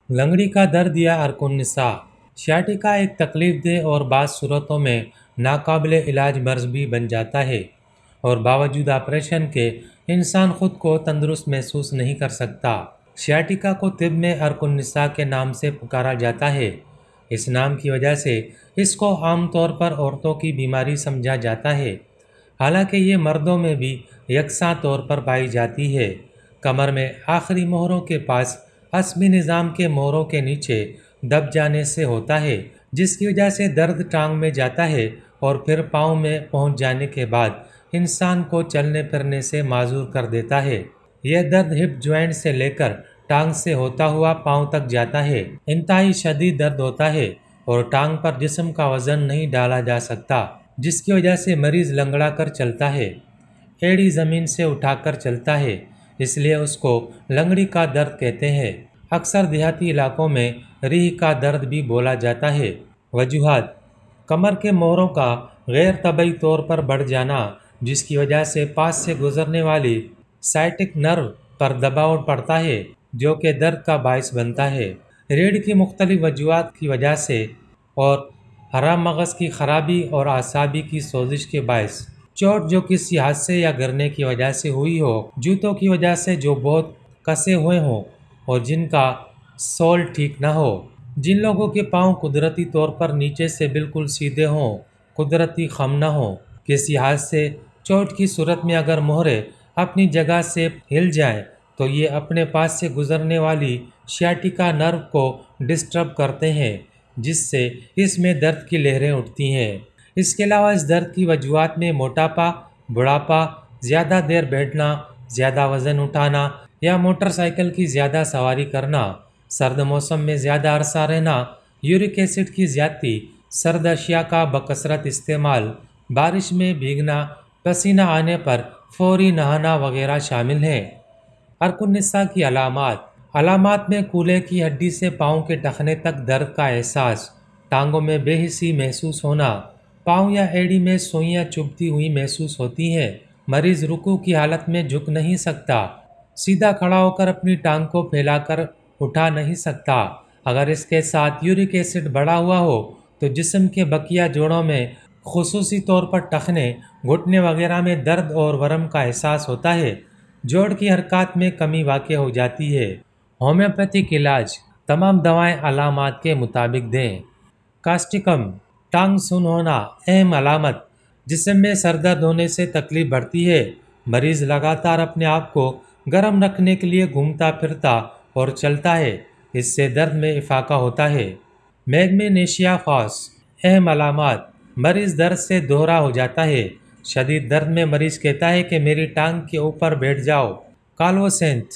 لنگڑی کا درد یا عرق النساء سیاٹیکا ایک تکلیف دہ اور بعض صورتوں میں ناقابل علاج مرض بھی بن جاتا ہے اور باوجود آپریشن کے انسان خود کو تندرست محسوس نہیں کر سکتا۔ سیاٹیکا کو طب میں عرق النساء کے نام سے پکارا جاتا ہے۔ اس نام کی وجہ سے اس کو عام طور پر عورتوں کی بیماری سمجھا جاتا ہے، حالانکہ یہ مردوں میں بھی یکساں طور پر پائی جاتی ہے۔ کمر میں آخری مہروں کے پاس عصبی نظام کے مہروں کے نیچے دب جانے سے ہوتا ہے، جس کی وجہ سے درد ٹانگ میں جاتا ہے اور پھر پاؤں میں پہنچ جانے کے بعد انسان کو چلنے پھرنے سے معذور کر دیتا ہے۔ یہ درد ہپ جوائنٹ سے لے کر ٹانگ سے ہوتا ہوا پاؤں تک جاتا ہے۔ انتہائی شدید درد ہوتا ہے اور ٹانگ پر جسم کا وزن نہیں ڈالا جا سکتا، جس کی وجہ سے مریض لنگڑا کر چلتا ہے۔ ایڑی زمین سے اٹھا کر چلتا ہے، اس لیے اس کو لنگڑی کا درد کہتے ہیں۔ اکثر دیہاتی علاقوں میں ریڑھ کا درد بھی بولا جاتا ہے۔ وجوہات: کمر کے مہروں کا غیر طبعی طور پر بڑھ جانا، جس کی وجہ سے پاس سے گزرنے والی سائٹک نرو پر دباؤ پڑتا ہے جو کہ درد کا باعث بنتا ہے۔ ریڑھ کی مختلف وجوہات کی وجہ سے اور حرام مغز کی خرابی اور اعصابی کی سوزش کے باعث چوٹ جو کسی حادثے یا گرنے کی وجہ سے ہوئی ہو، جوتوں کی وجہ سے جو بہت کسے ہوئے ہوں اور جن کا سول ٹھیک نہ ہو، جن لوگوں کے پاؤں قدرتی طور پر نیچے سے بالکل سیدھے ہوں، قدرتی خم نہ ہوں۔ کسی حادثے چوٹ کی صورت میں اگر مہرے اپنی جگہ سے ہل جائیں تو یہ اپنے پاس سے گزرنے والی سیاٹیکا نرو کو ڈسٹرب کرتے ہیں، جس سے اس میں درد کی لہریں اٹھتی ہیں۔ اس کے علاوہ اس درد کی وجوہات میں موٹاپا، بڑھاپا، زیادہ دیر بیٹھنا، زیادہ وزن اٹھانا یا موٹر سائیکل کی زیادہ سواری کرنا، سرد موسم میں زیادہ عرصہ رہنا، یورک ایسڈ کی زیادتی، سرد اشیاء کا بکثرت استعمال، بارش میں بھیگنا، پسینہ آنے پر فوری نہانا وغیرہ شامل ہیں۔ عرق النساء کی علامات میں کولے کی ہڈی سے پاؤں کے ٹخنے تک درد کا احساس، ٹانگوں میں بے حسی محسوس ہونا، پاؤں یا ایڑی میں سوئیاں چبھتی ہوئی محسوس ہوتی ہیں، مریض رکوع کی حالت میں جھک نہیں سکتا، سیدھا کھڑا ہو کر اپنی ٹانگ کو پھیلا کر اٹھا نہیں سکتا۔ اگر اس کے ساتھ یورک ایسڈ بڑھا ہوا ہو تو جسم کے بقیہ جوڑوں میں خصوصی طور پر ٹخنے، گھٹنے وغیرہ میں درد اور ورم کا احساس ہوتا ہے۔ جوڑ کی حرکات میں کمی واقع ہو جاتی ہے۔ ہومیوپیتھک علاج: تمام دوائیں علامات کے مطابق دیں۔ کاسٹکم، ٹانگ سن ہونا اہم علامت، جسم میں سر درد ہونے سے تکلیف بڑھتی ہے۔ مریض لگاتار اپنے آپ کو گرم رکھنے کے لیے گھومتا پھرتا اور چلتا ہے، اس سے درد میں افاقہ ہوتا ہے۔ میگنیشیا فاس، اہم علامات، مریض درد سے دوہرا ہو جاتا ہے۔ شدید درد میں مریض کہتا ہے کہ میری ٹانگ کے اوپر بیٹھ جاؤ۔ کالوسینتھ،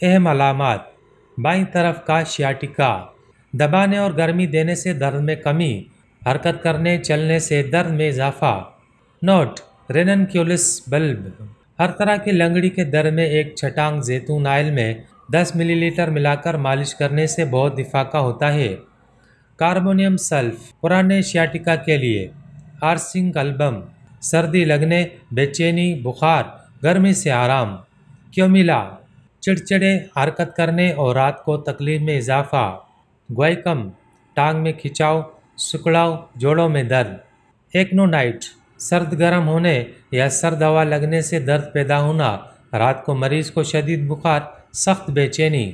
اہم علامات، بائیں طرف کا سیاٹیکا، دبانے اور گرمی دینے سے درد میں کمی، حرکت کرنے چلنے سے درد میں اضافہ۔ نوٹ: ریننکیولس بلب، ہر طرح کی لنگڑی کے درد میں ایک چھٹانگ زیتون آئل میں 10 ملی لیٹر ملا کر مالش کرنے سے بہت افاقہ ہوتا ہے۔ کاربونیم سلف، پرانے سیاٹیکا کے لیے۔ آرسنگ البم، سردی لگنے، بے چینی، بخار، گرمی سے آرام۔ کیومیلا، چڑچڑے، حرکت کرنے اور رات کو تکلیف میں اضافہ۔ گوائکم، ٹانگ میں کھچاؤ، سکڑاؤ، جوڑوں میں درد۔ ایکنونائٹ، سرد گرم ہونے یا سرد ہوا لگنے سے درد پیدا ہونا، رات کو مریض کو شدید بخار، سخت بے چینی۔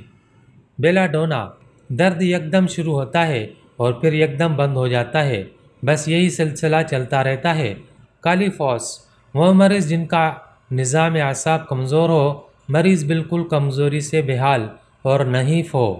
بیلا ڈونا، درد یکدم شروع ہوتا ہے اور پھر یکدم بند ہو جاتا ہے، بس یہی سلسلہ چلتا رہتا ہے۔ کالی فوس، وہ مریض جن کا نظام اعصاب کمزور ہو، مریض بالکل کمزوری سے بے حال اور نحیف ہو۔